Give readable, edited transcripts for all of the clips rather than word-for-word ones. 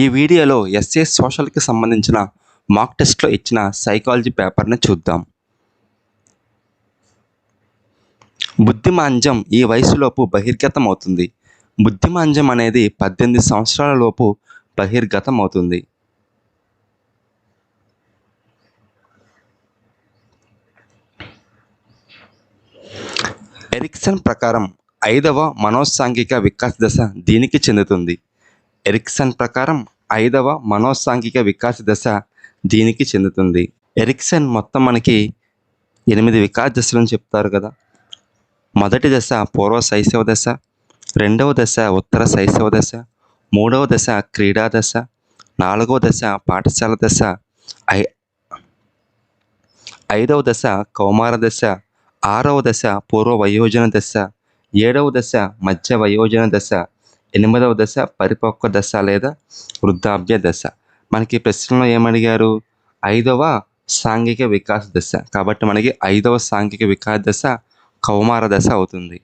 ఈ వీడియోలో ఎస్ఏ సోషల్కి సంబంధించిన మాక్ టెస్ట్లో ఇచ్చిన సైకాలజీ పేపర్ని చూద్దాం. బుద్ధిమాంద్యం ఈ వయసులోపు బహిర్గతం అవుతుంది. బుద్ధిమాంద్యం అనేది 18 సంవత్సరాల లోపు బహిర్గతం అవుతుంది. ఎరిక్సన్ ప్రకారం 5వ మనోసాంఘిక వికాస దశ దీనికి చెందుతుంది. ఎరిక్సన్ ప్రకారం 5వ మనోసాంఘిక వికాస దశ దీనికి చెందుతుంది. ఎరిక్సన్ మొత్తం మనకి 8 వికాస దశలను చెప్తారు కదా. మొదటి దశ పూర్వ శైశవ దశ, రెండవ దశ ఉత్తర శైశవ దశ, మూడవ దశ క్రీడా దశ, నాలుగవ దశ పాఠశాల దశ, ఐదవ దశ కౌమార దశ, ఆరవ దశ పూర్వ వయోజన దశ, ఏడవ దశ మధ్య వయోజన దశ, ఎనిమిదవ దశ పరిపక్వ దశ లేదా వృద్ధాప్య దశ. మనకి ప్రశ్నలో ఏమడిగారు? 5వ సాంఘిక వికాస దశ. కాబట్టి మనకి 5వ సాంఘిక వికాస దశ కౌమార దశ అవుతుంది.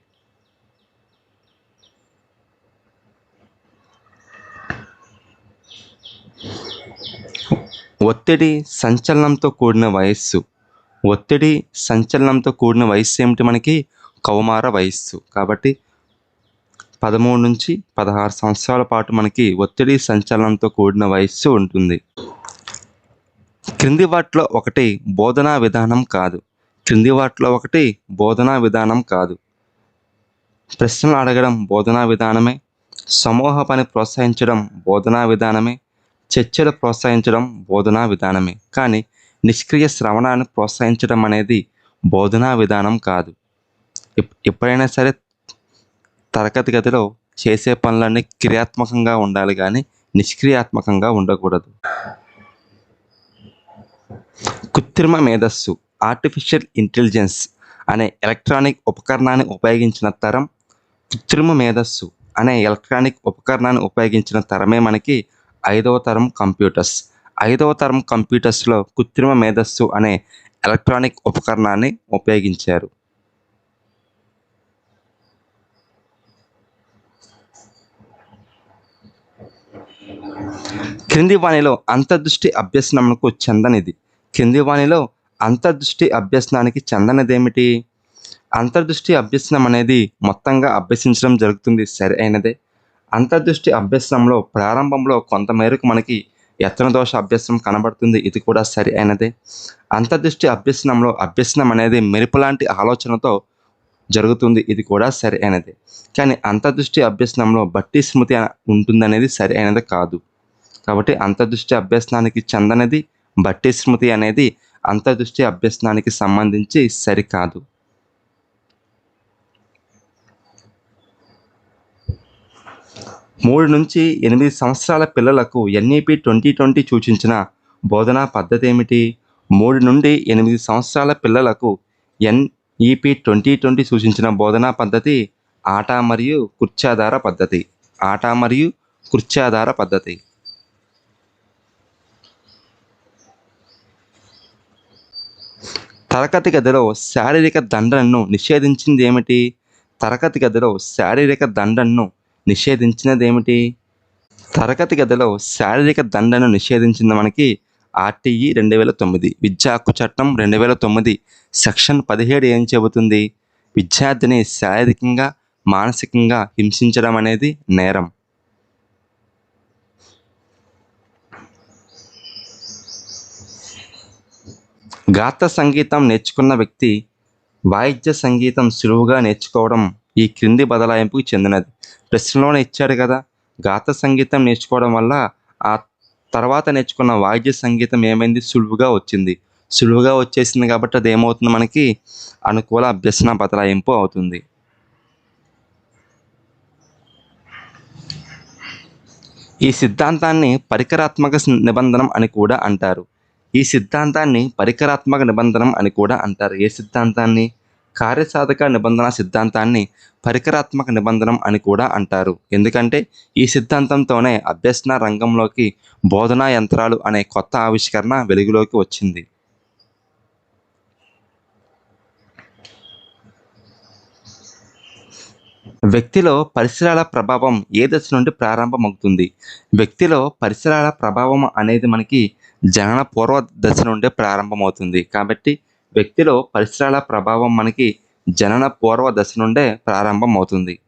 ఒత్తిడి సంచలనంతో కూడిన వయస్సు. ఒత్తిడి సంచలనంతో కూడిన వయస్సు ఏమిటి? మనకి కౌమార వయస్సు. కాబట్టి 13 నుంచి 16 సంవత్సరాల పాటు మనకి ఒత్తిడి సంచలనంతో కూడిన వయస్సు ఉంటుంది. క్రింది వాటిలో ఒకటి బోధనా విధానం కాదు. క్రింది వాటిలో ఒకటి బోధనా విధానం కాదు. ప్రశ్నలు అడగడం బోధనా విధానమే, సమూహ పని ప్రోత్సహించడం బోధనా విధానమే, చర్చలు ప్రోత్సహించడం బోధనా విధానమే. కానీ నిష్క్రియ శ్రవణాన్ని ప్రోత్సహించడం అనేది బోధనా విధానం కాదు. ఎప్పుడైనా సరే తరగతి గదిలో చేసే పనులన్నీ క్రియాత్మకంగా ఉండాలి కానీ నిష్క్రియాత్మకంగా ఉండకూడదు. కృత్రిమ మేధస్సు ఆర్టిఫిషియల్ ఇంటెలిజెన్స్ అనే ఎలక్ట్రానిక్ ఉపకరణాన్ని ఉపయోగించిన తరం, కృత్రిమ మేధస్సు అనే ఎలక్ట్రానిక్ ఉపకరణాన్ని ఉపయోగించిన తరమే మనకి 5వ తరం కంప్యూటర్స్. 5వ తరం కంప్యూటర్స్లో కృత్రిమ మేధస్సు అనే ఎలక్ట్రానిక్ ఉపకరణాన్ని ఉపయోగించారు. క్రింది వానిలో అంతర్దృష్టి అభ్యసనమునకు చెందనిది. క్రింది వానిలో అంతర్దృష్టి అభ్యసనానికి చెందనిదేమిటి? అంతర్దృష్టి అభ్యసనం అనేది మొత్తంగా అభ్యసించడం జరుగుతుంది, సరి అయినదే. అంతర్దృష్టి అభ్యసనంలో ప్రారంభంలో కొంతమేరకు మనకి యత్న దోష అభ్యసనం కనబడుతుంది, ఇది కూడా సరి అయినదే. అంతర్దృష్టి అభ్యసనంలో అభ్యసనం అనేది మెరుపు లాంటి ఆలోచనతో జరుగుతుంది, ఇది కూడా సరి అయినదే. కానీ అంతర్దృష్టి అభ్యసనంలో బట్టి స్మృతి ఉంటుందనేది సరి అయినది కాదు. కాబట్టి అంతర్దృష్టి అభ్యసనానికి చెందనిది బట్టి స్మృతి అనేది అంతర్దృష్టి అభ్యసనానికి సంబంధించి సరికాదు. మూడు నుంచి 8 సంవత్సరాల పిల్లలకు NEP 2020 సూచించిన బోధనా పద్ధతి ఏమిటి? 3 నుండి 8 సంవత్సరాల పిల్లలకు NEP 2020 సూచించిన బోధనా పద్ధతి ఆట మరియు కుర్చాధార పద్ధతి. ఆట మరియు కుర్చాధార పద్ధతి. తరగతి గదిలో శారీరక దండనను నిషేధించింది ఏమిటి? తరగతి గదిలో శారీరక దండనను నిషేధించినదేమిటి? తరగతి గదిలో శారీరక దండను నిషేధించింది మనకి RTE 2009, విద్యా హక్కు చట్టం 2009 సెక్షన్ 17 ఏం చెబుతుంది? విద్యార్థిని శారీరకంగా మానసికంగా హింసించడం అనేది నేరం. గాత్ర సంగీతం నేర్చుకున్న వ్యక్తి వాయిద్య సంగీతం సులువుగా నేర్చుకోవడం ఈ క్రింది బదలాయింపుకు చెందినది. ప్రశ్నలోనే ఇచ్చాడు కదా, గాత్ర సంగీతం నేర్చుకోవడం వల్ల ఆ తర్వాత నేర్చుకున్న వాయిద్య సంగీతం ఏమైంది? సులువుగా వచ్చింది. సులువుగా వచ్చేసింది కాబట్టి అది ఏమవుతుంది? మనకి అనుకూల అభ్యసన బదలాయింపు అవుతుంది. ఈ సిద్ధాంతాన్ని పరికరాత్మక నిబంధనం అని కూడా అంటారు. ఈ సిద్ధాంతాన్ని పరికరాత్మక నిబంధనం అని కూడా అంటారు. ఏ సిద్ధాంతాన్ని? కార్యసాధక నిబంధన సిద్ధాంతాన్ని పరికరాత్మక నిబంధనం అని కూడా అంటారు. ఎందుకంటే ఈ సిద్ధాంతంతోనే అభ్యసన రంగంలోకి బోధనా యంత్రాలు అనే కొత్త ఆవిష్కరణ వెలుగులోకి వచ్చింది. వ్యక్తిలో పరిసరాల ప్రభావం ఏ దశ నుండి ప్రారంభమవుతుంది? వ్యక్తిలో పరిసరాల ప్రభావం అనేది మనకి జనన పూర్వ దశ నుండే ప్రారంభమవుతుంది. కాబట్టి వ్యక్తిలో పరిసరాల ప్రభావం మనకి జనన పూర్వ దశ నుండే ప్రారంభమవుతుంది.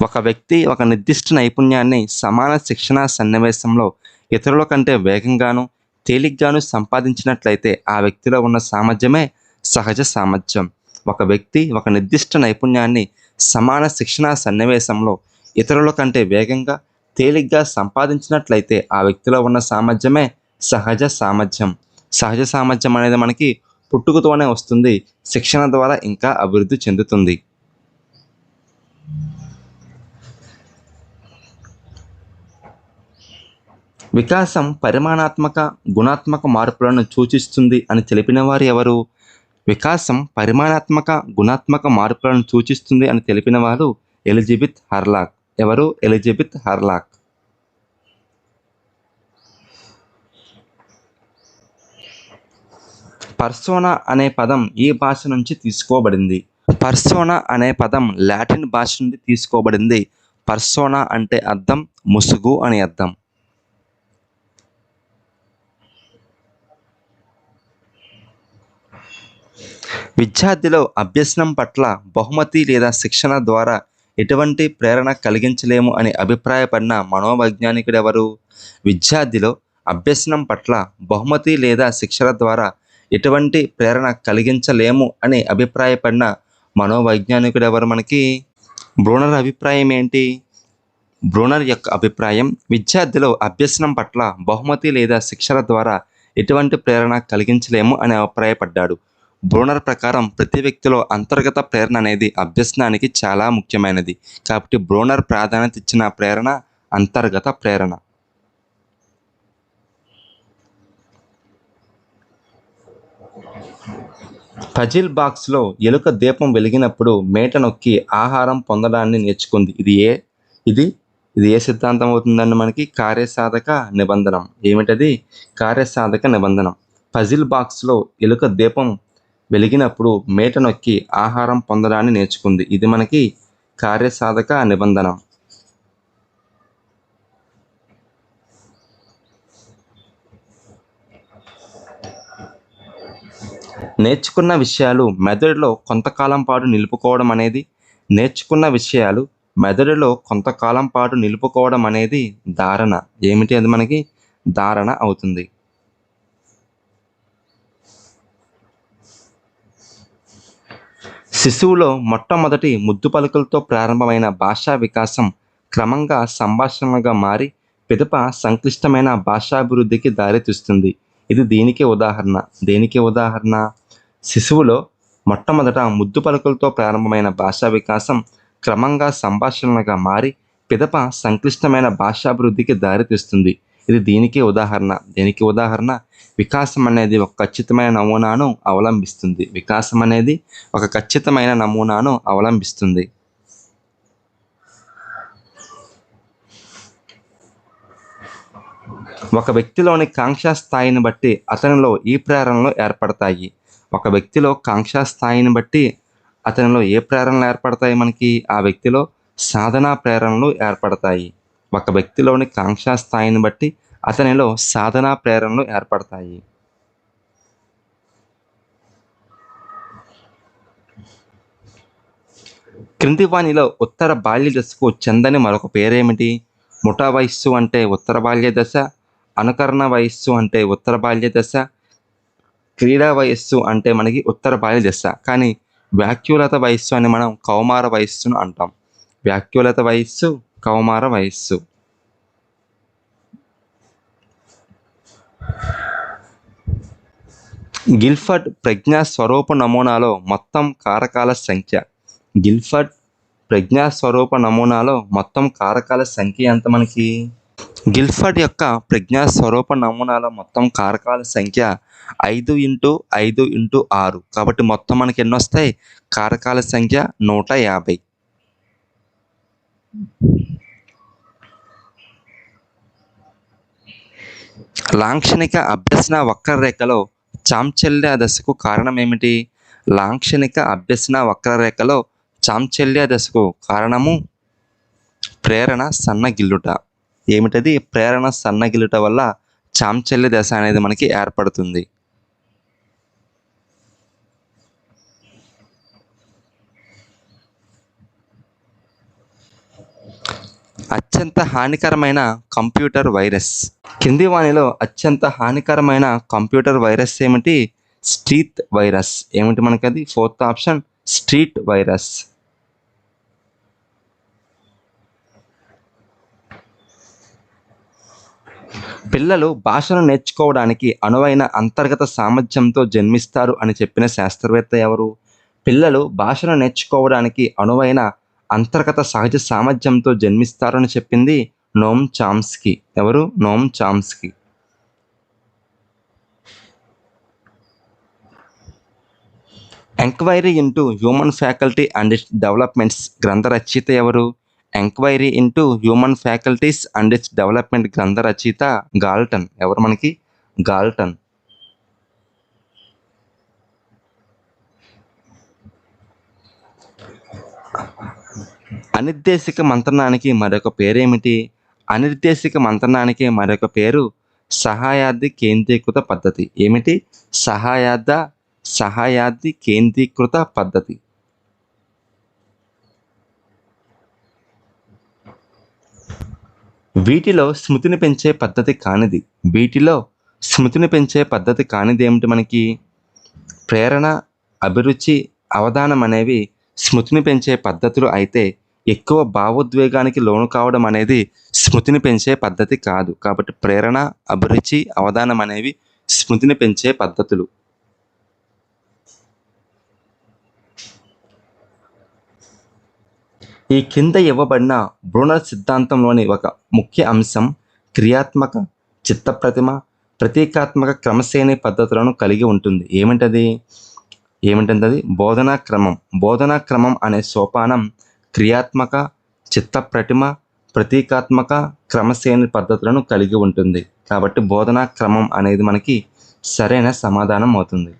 ఒక వ్యక్తి ఒక నిర్దిష్ట నైపుణ్యాన్ని సమాన శిక్షణా సన్నివేశంలో ఇతరుల కంటే వేగంగాను, తేలిగ్గాను సంపాదించినట్లయితే ఆ వ్యక్తిలో ఉన్న సామర్థ్యమే సహజ సామర్థ్యం. ఒక వ్యక్తి ఒక నిర్దిష్ట నైపుణ్యాన్ని సమాన శిక్షణా సన్నివేశంలో ఇతరుల కంటే వేగంగా, తేలిగ్గా సంపాదించినట్లయితే ఆ వ్యక్తిలో ఉన్న సామర్థ్యమే సహజ సామర్థ్యం. సహజ సామర్థ్యం అనేది మనకి పుట్టుకతోనే వస్తుంది. శిక్షణ ద్వారా ఇంకా అభివృద్ధి చెందుతుంది. వికాసం పరిమాణాత్మక, గుణాత్మక మార్పులను సూచిస్తుంది అని తెలిపిన వారు ఎవరు? వికాసం పరిమాణాత్మక, గుణాత్మక మార్పులను సూచిస్తుంది అని తెలిపిన వారు ఎలిజబెత్ హర్లాక్. ఎవరు? Elizabeth Hurlock. పర్సోనా అనే పదం ఏ భాష నుంచి తీసుకోబడింది? పర్సోనా అనే పదం లాటిన్ భాష నుండి తీసుకోబడింది. పర్సోనా అంటే అర్థం ముసుగు అని అర్థం. విద్యార్థిలో అభ్యసనం పట్ల బహుమతి లేదా శిక్షణ ద్వారా ఎటువంటి ప్రేరణ కలిగించలేము అని అభిప్రాయపడిన మనోవైజ్ఞానికుడెవరు? విద్యార్థిలో అభ్యసనం పట్ల బహుమతి లేదా శిక్షణ ద్వారా ఎటువంటి ప్రేరణ కలిగించలేము అని అభిప్రాయపడిన మనోవైజ్ఞానికుడెవరు మనకి? బ్రూనర్ అభిప్రాయం ఏంటి? బ్రూనర్ యొక్క అభిప్రాయం విద్యార్థిలో అభ్యసనం పట్ల బహుమతి లేదా శిక్షణ ద్వారా ఎటువంటి ప్రేరణ కలిగించలేము అని అభిప్రాయపడ్డాడు. బ్రూనర్ ప్రకారం ప్రతి వ్యక్తిలో అంతర్గత ప్రేరణ అనేది అభ్యసనానికి చాలా ముఖ్యమైనది. కాబట్టి బ్రూనర్ ప్రాధాన్యత ఇచ్చిన ప్రేరణ అంతర్గత ప్రేరణ. పజిల్ బాక్స్లో ఎలుక దీపం వెలిగినప్పుడు మేట నొక్కి ఆహారం పొందడాన్ని నేర్చుకుంది. ఇది ఏ సిద్ధాంతం అవుతుందండి మనకి? కార్యసాధక నిబంధనం. ఏమిటది? కార్యసాధక నిబంధనం. పజిల్ బాక్స్లో ఎలుక దీపం వెలిగినప్పుడు మేట నొక్కి ఆహారం పొందడాన్ని నేర్చుకుంది. ఇది మనకి కార్యసాధక నిబంధనం. నేర్చుకున్న విషయాలు మెదడులో కొంతకాలం పాటు నిలుపుకోవడం అనేది ధారణ. ఏమిటి అది మనకి? ధారణ అవుతుంది. శిశువులో మొట్టమొదటి ముద్దు పలుకులతో ప్రారంభమైన భాషా వికాసం క్రమంగా సంభాషణగా మారి పిదప సంక్లిష్టమైన భాషాభివృద్ధికి దారితీస్తుంది. ఇది దేనికి ఉదాహరణ? శిశువులో మొట్టమొదట ముద్దు పలుకులతో ప్రారంభమైన భాషా వికాసం క్రమంగా సంభాషణగా మారి పిదప సంక్లిష్టమైన భాషాభివృద్ధికి దారితీస్తుంది. ఇది దేనికి ఉదాహరణ? వికాసం అనేది ఒక ఖచ్చితమైన నమూనాను అవలంబిస్తుంది. ఒక వ్యక్తిలోని కాంక్షా స్థాయిని బట్టి అతనిలో ఈ ప్రేరణలు ఏర్పడతాయి. మనకి? ఆ వ్యక్తిలో సాధనా ప్రేరణలు ఏర్పడతాయి. ఒక వ్యక్తిలోని కాంక్షా స్థాయిని బట్టి అతనిలో సాధనా ప్రేరణలు ఏర్పడతాయి. క్రింది వానిలో ఉత్తర బాల్య దశకు చెందని మరొక పేరేమిటి? ముఠా వయస్సు అంటే ఉత్తర బాల్య దశ, అనుకరణ వయస్సు అంటే ఉత్తర బాల్య దశ, క్రీడా వయస్సు అంటే మనకి ఉత్తర బాల్య దశ. కానీ వ్యాకులత వయస్సు అని మనం కౌమార వయస్సును అంటాం. వ్యాకులత వయస్సు, కౌమార వయస్సు. గిల్ఫర్డ్ ప్రజ్ఞా స్వరూప నమూనాలో మొత్తం కారకాల సంఖ్య ఎంత మనకి? గిల్ఫర్డ్ యొక్క ప్రజ్ఞా స్వరూప నమూనాలో మొత్తం కారకాల సంఖ్య 5x5x6. కాబట్టి మొత్తం మనకి ఎన్ని వస్తాయి? కారకాల సంఖ్య 150. లాంఛనిక అభ్యసన వక్రరేఖలో చాంచల్య దశకు కారణం ఏమిటి? లాంఛనిక అభ్యసన వక్రరేఖలో చాంచల్య దశకు కారణము ప్రేరణ సన్నగిల్లుట. ఏమిటది? ప్రేరణ సన్నగిల్లుట వల్ల చాంచల్య దశ అనేది మనకి ఏర్పడుతుంది. అత్యంత హానికరమైన కంప్యూటర్ వైరస్. కింది వానిలో అత్యంత హానికరమైన కంప్యూటర్ వైరస్ ఏమిటి? Street virus. ఏమిటి మనకది? 4th option street virus. పిల్లలు భాషను నేర్చుకోవడానికి అనువైన అంతర్గత సామర్థ్యంతో జన్మిస్తారు అని చెప్పిన శాస్త్రవేత్త ఎవరు? పిల్లలు భాషను నేర్చుకోవడానికి అనువైన అంతర్గత సహజ సామర్థ్యంతో జన్మిస్తారని చెప్పింది నోమ్ చామ్స్కీ. ఎవరు? Noam Chomsky. Enquiry into human faculty and its developments గ్రంథ రచయిత ఎవరు? Enquiry into human faculties and its development గ్రంథ రచయిత గాల్టన్. ఎవరు మనకి? గాల్టన్. అనిర్దేశిక మంత్రణానికి మరొక పేరేమిటి? అనిర్దేశిక మంత్రణానికి మరొక పేరు సహాయార్థి కేంద్రీకృత పద్ధతి. ఏమిటి? సహాయార్థి కేంద్రీకృత పద్ధతి. వీటిలో స్మృతిని పెంచే పద్ధతి కానిది ఏమిటి మనకి? ప్రేరణ, అభిరుచి, అవధానం అనేవి స్మృతిని పెంచే పద్ధతులు అయితే ఎక్కువ భావోద్వేగానికి లోను కావడం అనేది స్మృతిని పెంచే పద్ధతి కాదు. కాబట్టి ప్రేరణ, అభిరుచి, అవధానం అనేవి స్మృతిని పెంచే పద్ధతులు. ఈ కింద ఇవ్వబడిన బ్రూనర్ సిద్ధాంతంలోని ఒక ముఖ్య అంశం క్రియాత్మక, చిత్తప్రతిమ, ప్రతీకాత్మక క్రమశ్రేణి పద్ధతులను కలిగి ఉంటుంది. ఏమిటది? బోధనా క్రమం. బోధనా క్రమం అనే సోపానం క్రియాత్మక, చిత్తప్రతిమ, ప్రతీకాత్మక క్రమశ్రేణి పద్ధతులను కలిగి ఉంటుంది. కాబట్టి బోధనా క్రమం అనేది మనకి సరైన సమాధానం అవుతుంది.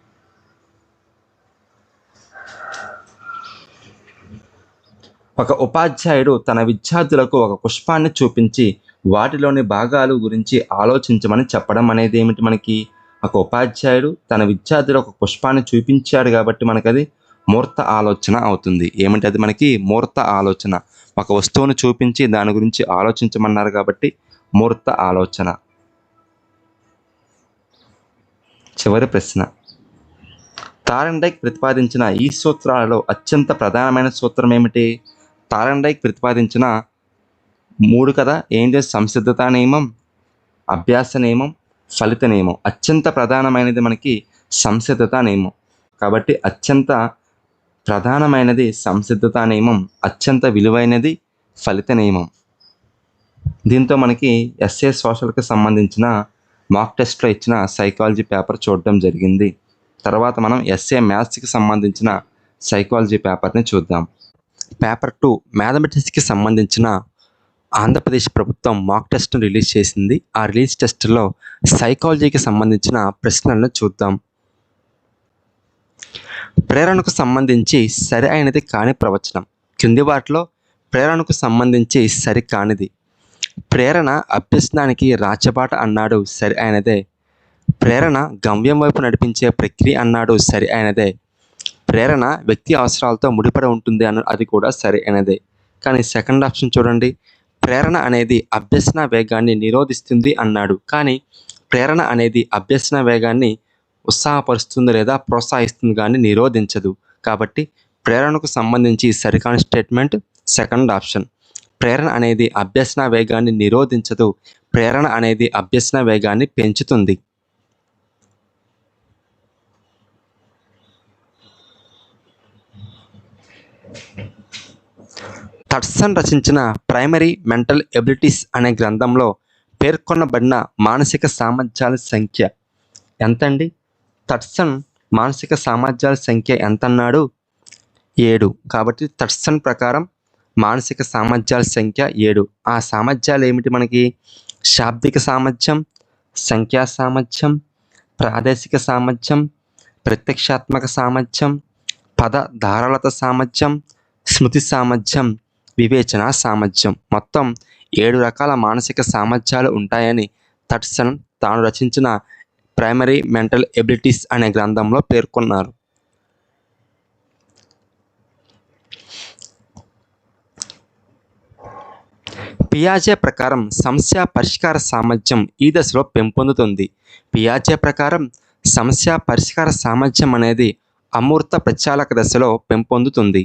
ఒక ఉపాధ్యాయుడు తన విద్యార్థులకు ఒక పుష్పాన్ని చూపించి వాటిలోని భాగాలు గురించి ఆలోచించమని చెప్పడం అనేది ఏమిటి మనకి? ఒక ఉపాధ్యాయుడు తన విద్యార్థులకు ఒక పుష్పాన్ని చూపించాడు కాబట్టి మనకది మూర్త ఆలోచన అవుతుంది. ఏమిటది మనకి? మూర్త ఆలోచన. ఒక వస్తువును చూపించి దాని గురించి ఆలోచించమన్నారు కాబట్టి మూర్త ఆలోచన. చివరి ప్రశ్న. థార్న్డైక్ ప్రతిపాదించిన ఈ సూత్రాలలో అత్యంత ప్రధానమైన సూత్రం ఏమిటి? థార్న్డైక్ ప్రతిపాదించిన 3 కదా. ఏంటి? సంసిద్ధతా నియమం, అభ్యాస నియమం, ఫలిత నియమం. అత్యంత ప్రధానమైనది మనకి సంసిద్ధతా నియమం. కాబట్టి అత్యంత ప్రధానమైనది సంసిద్ధతా నియమం, అత్యంత విలువైనది ఫలిత నియమం. దీంతో మనకి ఎస్ఏ సోషల్కి సంబంధించిన మాక్ టెస్ట్లో ఇచ్చిన సైకాలజీ పేపర్ చూడడం జరిగింది. తర్వాత మనం ఎస్ఏ మ్యాథ్స్కి సంబంధించిన సైకాలజీ పేపర్ని చూద్దాం. పేపర్ 2 మ్యాథమెటిక్స్కి సంబంధించిన ఆంధ్రప్రదేశ్ ప్రభుత్వం మాక్ టెస్ట్ను రిలీజ్ చేసింది. ఆ రిలీజ్ టెస్ట్లో సైకాలజీకి సంబంధించిన ప్రశ్నలను చూద్దాం. ప్రేరణకు సంబంధించి సరి అయినది కాని ప్రవచనం. కింది వాటిలో ప్రేరణకు సంబంధించి సరి కానిది. ప్రేరణ అభ్యసనానికి రాచబాట అన్నాడు, సరి అయినదే. ప్రేరణ గమ్యం వైపు నడిపించే ప్రక్రియ అన్నాడు, సరి అయినదే. ప్రేరణ వ్యక్తి అవసరాలతో ముడిపడి ఉంటుంది అన్న అది కూడా సరి అయినదే. కానీ సెకండ్ ఆప్షన్ చూడండి. ప్రేరణ అనేది అభ్యసన వేగాన్ని నిరోధిస్తుంది అన్నాడు. కానీ ప్రేరణ అనేది అభ్యసన వేగాన్ని ఉత్సాహపరుస్తుంది లేదా ప్రోత్సహిస్తుంది కానీ నిరోధించదు. కాబట్టి ప్రేరణకు సంబంధించి సరికాని స్టేట్మెంట్ సెకండ్ ఆప్షన్. ప్రేరణ అనేది అభ్యసన వేగాన్ని నిరోధించదు. ప్రేరణ అనేది అభ్యసన వేగాన్ని పెంచుతుంది. థట్సన్ రచించిన ప్రైమరీ మెంటల్ ఎబిలిటీస్ అనే గ్రంథంలో పేర్కొనబడిన మానసిక సామర్థ్యాల సంఖ్య ఎంతండి? థట్సన్ మానసిక సామర్థ్యాల సంఖ్య ఎంత అన్నాడు? 7. కాబట్టి థట్సన్ ప్రకారం మానసిక సామర్థ్యాల సంఖ్య 7. ఆ సామర్థ్యాలు ఏమిటి మనకి? శాబ్దిక సామర్థ్యం, సంఖ్యా సామర్థ్యం, ప్రాదేశిక సామర్థ్యం, ప్రత్యక్షాత్మక సామర్థ్యం, పద ధారాళత సామర్థ్యం, స్మృతి సామర్థ్యం, వివేచన సామర్థ్యం. మొత్తం 7 రకాల మానసిక సామర్థ్యాలు ఉంటాయని థట్సన్ తాను రచించిన ప్రైమరీ మెంటల్ ఎబిలిటీస్ అనే గ్రంథంలో పేర్కొన్నారు. పియాజే ప్రకారం సమస్య పరిష్కార సామర్థ్యం ఈ దశలో పెంపొందుతుంది. పియాజే ప్రకారం సమస్య పరిష్కార సామర్థ్యం అనేది అమూర్త ప్రచాలక దశలో పెంపొందుతుంది.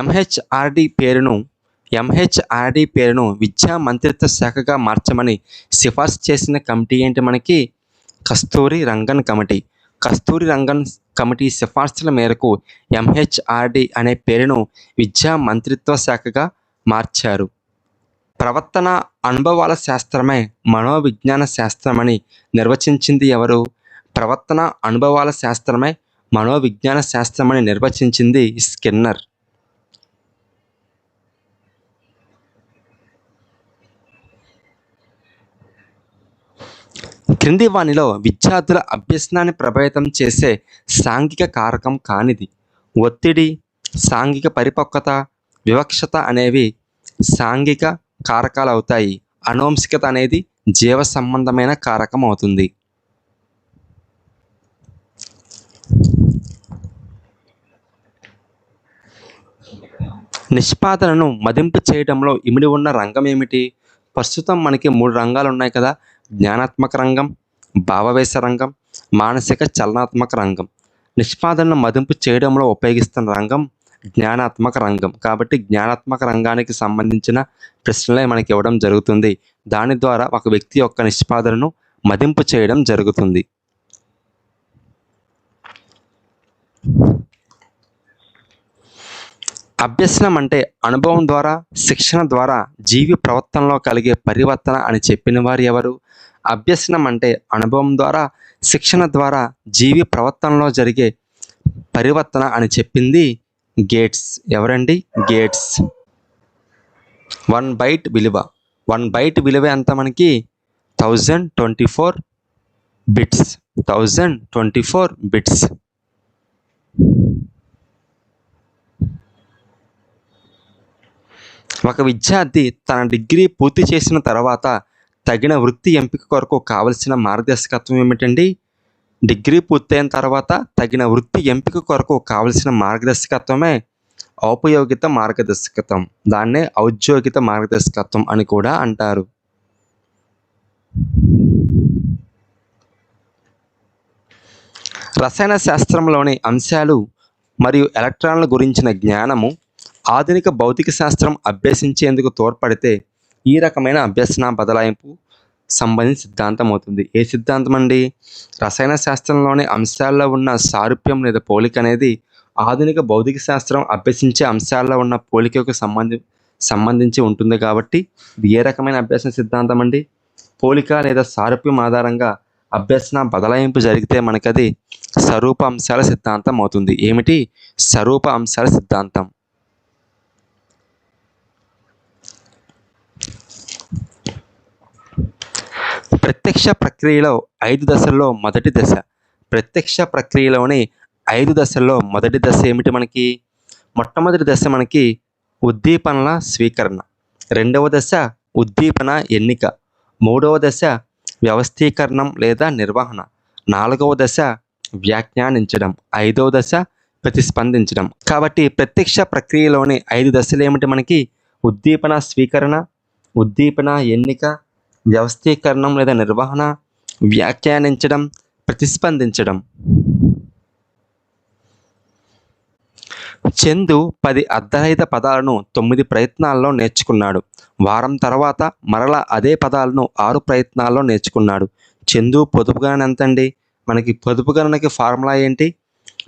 ఎంహెచ్ఆర్డి పేరును విద్యా మంత్రిత్వ శాఖగా మార్చమని సిఫార్సు చేసిన కమిటీ ఏంటి మనకి? కస్తూరి రంగన్ కమిటీ. కస్తూరి రంగన్ కమిటీ సిఫార్సుల మేరకు ఎంహెచ్ఆర్డి అనే పేరును విద్యా మంత్రిత్వ శాఖగా మార్చారు. ప్రవర్తన అనుభవాల శాస్త్రమే మనోవిజ్ఞాన శాస్త్రమని నిర్వచించింది ఎవరు? ప్రవర్తన అనుభవాల శాస్త్రమే మనోవిజ్ఞాన శాస్త్రమని నిర్వచించింది స్కిన్నర్. క్రింది వానిలో విద్యార్థుల అభ్యసనాన్ని ప్రభావితం చేసే సాంఘిక కారకం కానిది? ఒత్తిడి, సాంఘిక పరిపక్వత, వివక్షత అనేవి సాంఘిక కారకాలు అవుతాయి. అనువంశికత అనేది జీవ సంబంధమైన కారకం అవుతుంది. నిష్పాదనను మదింపు చేయడంలో ఇమిడి ఉన్న రంగం ఏమిటి? ప్రస్తుతం మనకి 3 రంగాలు ఉన్నాయి కదా: జ్ఞానాత్మక రంగం, భావవేశ రంగం, మానసిక చలనాత్మక రంగం. నిష్పాదనను మదింపు చేయడంలో ఉపయోగిస్తున్న రంగం జ్ఞానాత్మక రంగం. కాబట్టి జ్ఞానాత్మక రంగానికి సంబంధించిన ప్రశ్నలే మనకి ఇవ్వడం జరుగుతుంది. దాని ద్వారా ఒక వ్యక్తి యొక్క నిష్పాదనను మదింపు చేయడం జరుగుతుంది. అభ్యసనం అంటే అనుభవం ద్వారా, శిక్షణ ద్వారా జీవి ప్రవర్తనలో కలిగే పరివర్తన అని చెప్పిన వారు ఎవరు? అభ్యసనం అంటే అనుభవం ద్వారా, శిక్షణ ద్వారా జీవి ప్రవర్తనలో జరిగే పరివర్తన అని చెప్పింది గేట్స్. ఎవరండి? గేట్స్. 1 బైట్ విలువ. 1 బైట్ విలువ ఎంత మనకి? 1024 బిట్స్. 1024 బిట్స్. ఒక విద్యార్థి తన డిగ్రీ పూర్తి చేసిన తర్వాత తగిన వృత్తి ఎంపిక కొరకు కావలసిన మార్గదర్శకత్వం ఏమిటండి? డిగ్రీ పూర్తయిన తర్వాత తగిన వృత్తి ఎంపిక కొరకు కావలసిన మార్గదర్శకత్వమే ఔపయోగిత మార్గదర్శకత్వం. దాన్నే ఔద్యోగిక మార్గదర్శకత్వం అని కూడా అంటారు. రసాయన శాస్త్రంలోని అంశాలు మరియు ఎలక్ట్రాన్ల గురించిన జ్ఞానము ఆధునిక భౌతిక శాస్త్రం అభ్యసించేందుకు తోడ్పడితే ఈ రకమైన అభ్యసన బదలాయింపు సంబంధించిన సిద్ధాంతం అవుతుంది. ఏ సిద్ధాంతం అండి? రసాయన శాస్త్రంలోని అంశాల్లో ఉన్న సారూప్యం లేదా పోలిక అనేది ఆధునిక భౌతిక శాస్త్రం అభ్యసించే అంశాల్లో ఉన్న పోలికకు సంబంధించి ఉంటుంది. కాబట్టి ఇది ఏ రకమైన అభ్యసన సిద్ధాంతం అండి? పోలిక లేదా సారూప్యం ఆధారంగా అభ్యసన బదలాయింపు జరిగితే మనకది స్వరూప అంశాల సిద్ధాంతం అవుతుంది. ఏమిటి? స్వరూప అంశాల సిద్ధాంతం. ప్రత్యక్ష ప్రక్రియలో 5 దశల్లో మొదటి దశ. ప్రత్యక్ష ప్రక్రియలోని 5 దశల్లో మొదటి దశ ఏమిటి మనకి? మొట్టమొదటి దశ మనకి ఉద్దీపనల స్వీకరణ. రెండవ దశ ఉద్దీపన ఎన్నిక. మూడవ దశ వ్యవస్థీకరణం లేదా నిర్వహణ. నాలుగవ దశ వ్యాఖ్యానించడం. ఐదవ దశ ప్రతిస్పందించడం. కాబట్టి ప్రత్యక్ష ప్రక్రియలోని 5 దశలు ఏమిటి మనకి? ఉద్దీపన స్వీకరణ, ఉద్దీపన ఎన్నిక, వ్యవస్థీకరణం లేదా నిర్వహణ, వ్యాఖ్యానించడం, ప్రతిస్పందించడం. చందు 10 అర్ధరహిత పదాలను 9 ప్రయత్నాల్లో నేర్చుకున్నాడు. వారం తర్వాత మరలా అదే పదాలను 6 ప్రయత్నాల్లో నేర్చుకున్నాడు. చందు పొదుపు గణన ఎంతండి? మనకి పొదుపు గణనకి ఫార్ములా ఏంటి?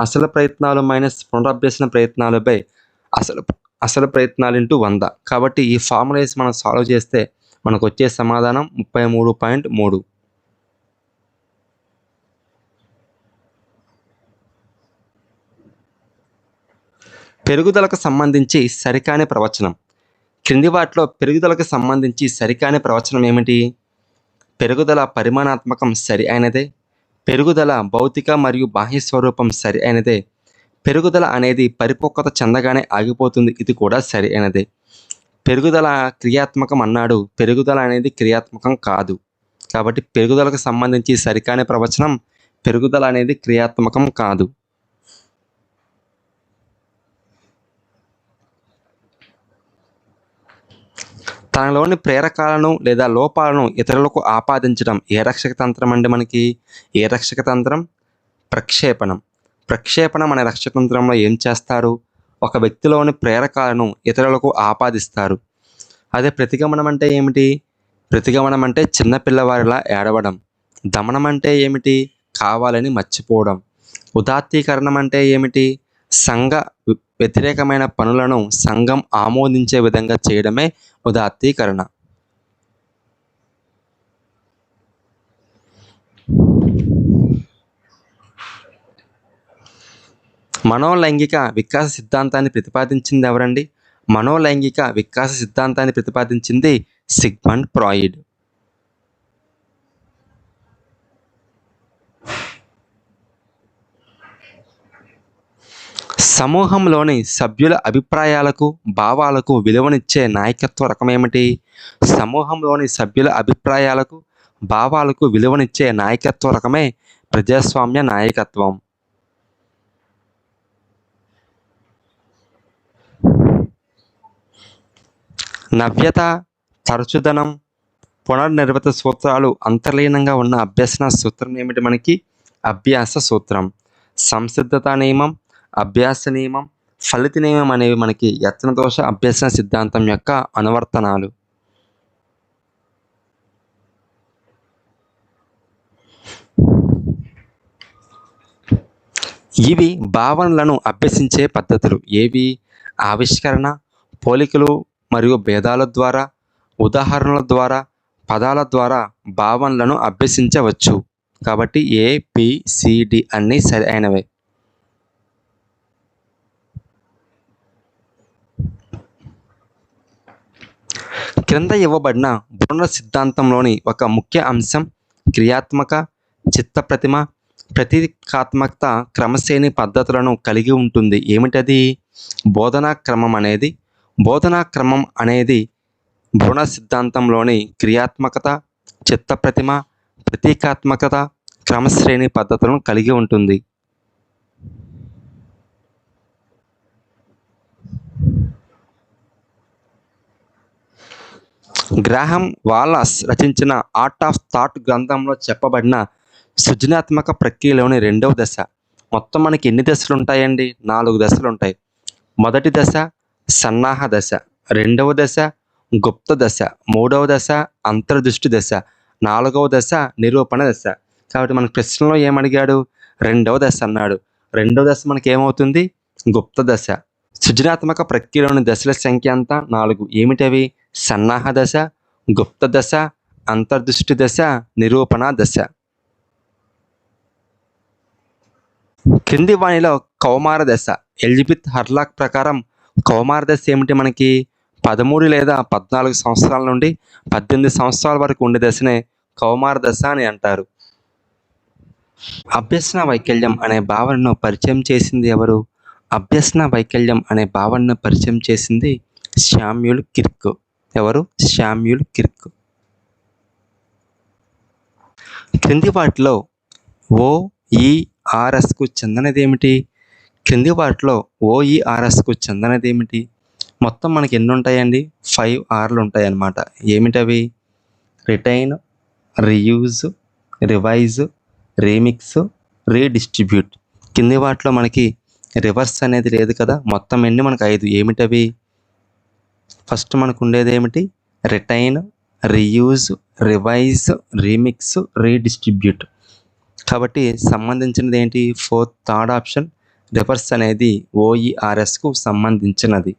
అసలు ప్రయత్నాలు మైనస్ పునరభ్యసన ప్రయత్నాలు బై అసలు ప్రయత్నాలు ఇంటూ 100. కాబట్టి ఈ ఫార్ములా వేసి మనం సాల్వ్ చేస్తే మనకు వచ్చే సమాధానం 33.3. పెరుగుదలకు సంబంధించి సరికాని ప్రవచనం. క్రింది వాటిలో పెరుగుదలకు సంబంధించి సరికాని ప్రవచనం ఏమిటి? పెరుగుదల పరిమాణాత్మకం సరి అయినదే. పెరుగుదల భౌతిక మరియు బాహ్య స్వరూపం సరి అయినదే. పెరుగుదల అనేది పరిపక్వత చెందగానే ఆగిపోతుంది, ఇది కూడా సరి అయినదే. పెరుగుదల క్రియాత్మకం అన్నాడు, పెరుగుదల అనేది క్రియాత్మకం కాదు. కాబట్టి పెరుగుదలకు సంబంధించి సరికాని ప్రవచనం పెరుగుదల అనేది క్రియాత్మకం కాదు. తనలోని ప్రేరకాలను లేదా లోపాలను ఇతరులకు ఆపాదించడం ఏ రక్షక తంత్రం అండి మనకి? ఏ రక్షక తంత్రం? ప్రక్షేపణం. ప్రక్షేపణం అనే రక్షక తంత్రంలో ఏం చేస్తారు? ఒక వ్యక్తిలోని ప్రేరకాలను ఇతరులకు ఆపాదిస్తారు. అదే ప్రతిగమనం అంటే ఏమిటి? ప్రతిగమనం అంటే చిన్నపిల్లవారిలా ఏడవడం. దమనం అంటే ఏమిటి? కావాలని మర్చిపోవడం. ఉదాత్తీకరణం అంటే ఏమిటి? సంఘ వ్యతిరేకమైన పనులను సంఘం ఆమోదించే విధంగా చేయడమే ఉదాత్తీకరణ. మనోలైంగిక వికాస సిద్ధాంతాన్ని ప్రతిపాదించింది ఎవరండి? మనోలైంగిక వికాస సిద్ధాంతాన్ని ప్రతిపాదించింది సిగ్మండ్ ఫ్రాయిడ్. సమూహంలోని సభ్యుల అభిప్రాయాలకు, భావాలకు విలువనిచ్చే నాయకత్వ రకం ఏమిటి? సమూహంలోని సభ్యుల అభిప్రాయాలకు, భావాలకు విలువనిచ్చే నాయకత్వ రకమే ప్రజాస్వామ్య నాయకత్వం. నవ్యత, తరచుదనం, పునర్నిర్వత సూత్రాలు అంతర్లీనంగా ఉన్న అభ్యసన సూత్రం ఏమిటి మనకి? అభ్యాస సూత్రం. సంసిద్ధత నియమం, అభ్యాస నియమం, ఫలిత నియమం అనేవి మనకి యత్నదోష అభ్యసన సిద్ధాంతం యొక్క అనువర్తనాలు. ఇవి భావనలను అభ్యసించే పద్ధతులు. ఏవి? ఆవిష్కరణ, పోలికలు మరియు భేదాల ద్వారా, ఉదాహరణల ద్వారా, పదాల ద్వారా భావనలను అభ్యసించవచ్చు. కాబట్టి ఏ, బి, సి, డి అన్నీ సరి అయినవే. క్రింద ఇవ్వబడిన బృంద సిద్ధాంతంలోని ఒక ముఖ్య అంశం క్రియాత్మక, చిత్తప్రతిమ, ప్రతీకాత్మక క్రమశ్రేణి పద్ధతులను కలిగి ఉంటుంది. ఏమిటది? బోధనా క్రమం అనేది బృంద సిద్ధాంతంలోని క్రియాత్మకత, చిత్తప్రతిమ, ప్రతీకాత్మకత క్రమశ్రేణి పద్ధతులను కలిగి ఉంటుంది. గ్రాహం వాల్లాస్ రచించిన ఆర్ట్ ఆఫ్ థాట్ గ్రంథంలో చెప్పబడిన సృజనాత్మక ప్రక్రియలోని 2వ దశ. మొత్తం మనకి ఎన్ని దశలు ఉంటాయండి? 4 దశలు ఉంటాయి. మొదటి దశ సన్నాహ దశ, 2వ దశ గుప్త దశ, 3వ దశ అంతర్దృష్టి దశ, 4వ దశ నిరూపణ దశ. కాబట్టి మన ప్రశ్నలో ఏమడిగాడు? 2వ దశ అన్నాడు. 2వ దశ మనకి ఏమవుతుంది? గుప్త దశ. సృజనాత్మక ప్రక్రియలోని దశల సంఖ్య అంతా 4. ఏమిటవి? సన్నాహ దశ, గుప్త దశ, అంతర్దృష్టి దశ, నిరూపణ దశ. క్రింది వానిలో కౌమార దశ. ఎలిజబెత్ హర్లాక్ ప్రకారం కౌమార దశ ఏమిటి మనకి? 13 లేదా 14 సంవత్సరాల నుండి 18 సంవత్సరాల వరకు ఉండే దశనే కౌమార దశ అని అంటారు. అభ్యసన వైకల్యం అనే భావనను పరిచయం చేసింది ఎవరు? అభ్యసన వైకల్యం అనే భావనను పరిచయం చేసింది శామ్యూల్ కిర్క్. ఎవరు? Samuel Kirk. క్రింది వాటిలో ఓఈఆర్ఎస్కు చెందనిదేమిటి? క్రింది వాటిలో ఓఈఆర్ఎస్కు చెందనిదేమిటి? మొత్తం మనకి ఎన్ని ఉంటాయండి? 5 R'లు ఉంటాయి అన్నమాట. ఏమిటవి? Retain, reuse, revise, remix, redistribute. కింది వాటిలో మనకి రివర్స్ అనేది లేదు కదా. మొత్తం ఎన్ని? మనకు 5. ఏమిటవి? ఫస్ట్ మనకు ఉండేది ఏమిటి? Retain, reuse, revise, remix, redistribute. కాబట్టి సంబంధించినది ఏంటి? థర్డ్ ఆప్షన్ రివర్స్ అనేది ఓఈఆర్ఎస్కు సంబంధించినది.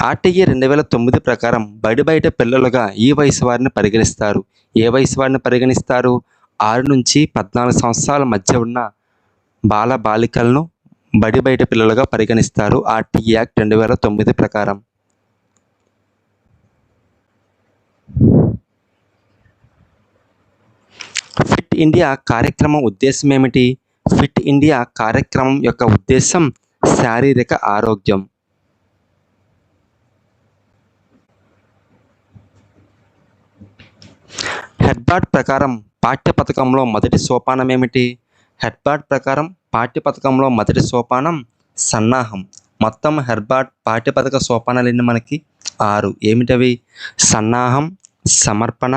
ఆర్టీఈ 2009 ప్రకారం బయట పిల్లలుగా ఈ వయసు వారిని పరిగణిస్తారు. ఏ వయసు వారిని పరిగణిస్తారు? 6 నుంచి 14 సంవత్సరాల మధ్య ఉన్న బాలికలను బయట పిల్లలుగా పరిగణిస్తారు ఆర్టీఈ యాక్ట్ 2009 ప్రకారం. ఇండియా కార్యక్రమం ఉద్దేశం ఏమిటి? ఫిట్ ఇండియా కార్యక్రమం యొక్క ఉద్దేశం శారీరక ఆరోగ్యం. హెడ్బార్డ్ ప్రకారం పాఠ్య పథకంలో మొదటి సోపానం ఏమిటి? హెడ్బార్డ్ ప్రకారం పాఠ్య పథకంలో మొదటి సోపానం సన్నాహం. మొత్తం హెడ్బార్డ్ పాఠ్యపథక సోపానాలు ఎన్ని మనకి? 6. ఏమిటవి? సన్నాహం, సమర్పణ,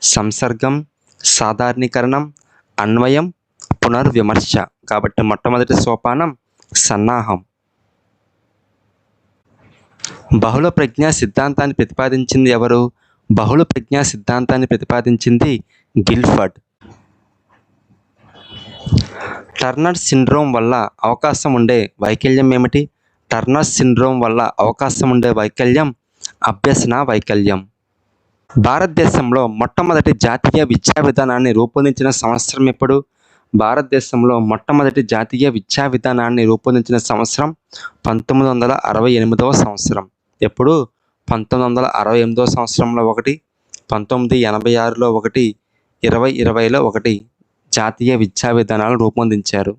సంసర్గం, సాధారణీకరణం, అన్వయం, పునర్విమర్శ. కాబట్టి మొట్టమొదటి సోపానం సన్నాహం. బహుళ ప్రజ్ఞా సిద్ధాంతాన్ని ప్రతిపాదించింది ఎవరు? బహుళ ప్రజ్ఞా సిద్ధాంతాన్ని ప్రతిపాదించింది గిల్ఫర్డ్. టర్నర్ సిండ్రోమ్ వల్ల అవకాశం ఉండే వైకల్యం ఏమిటి? టర్నర్ సిండ్రోమ్ వల్ల అవకాశం ఉండే వైకల్యం అభ్యసన వైకల్యం. భారతదేశంలో మొట్టమొదటి జాతీయ విద్యా విధానాన్ని రూపొందించిన సంవత్సరం ఎప్పుడు? భారతదేశంలో మొట్టమొదటి జాతీయ విద్యా విధానాన్ని రూపొందించిన సంవత్సరం 1968వ సంవత్సరం. ఎప్పుడు? 1968వ సంవత్సరంలో ఒకటి, 1986లో ఒకటి, 2020లో ఒకటి జాతీయ విద్యా విధానాలు రూపొందించారు.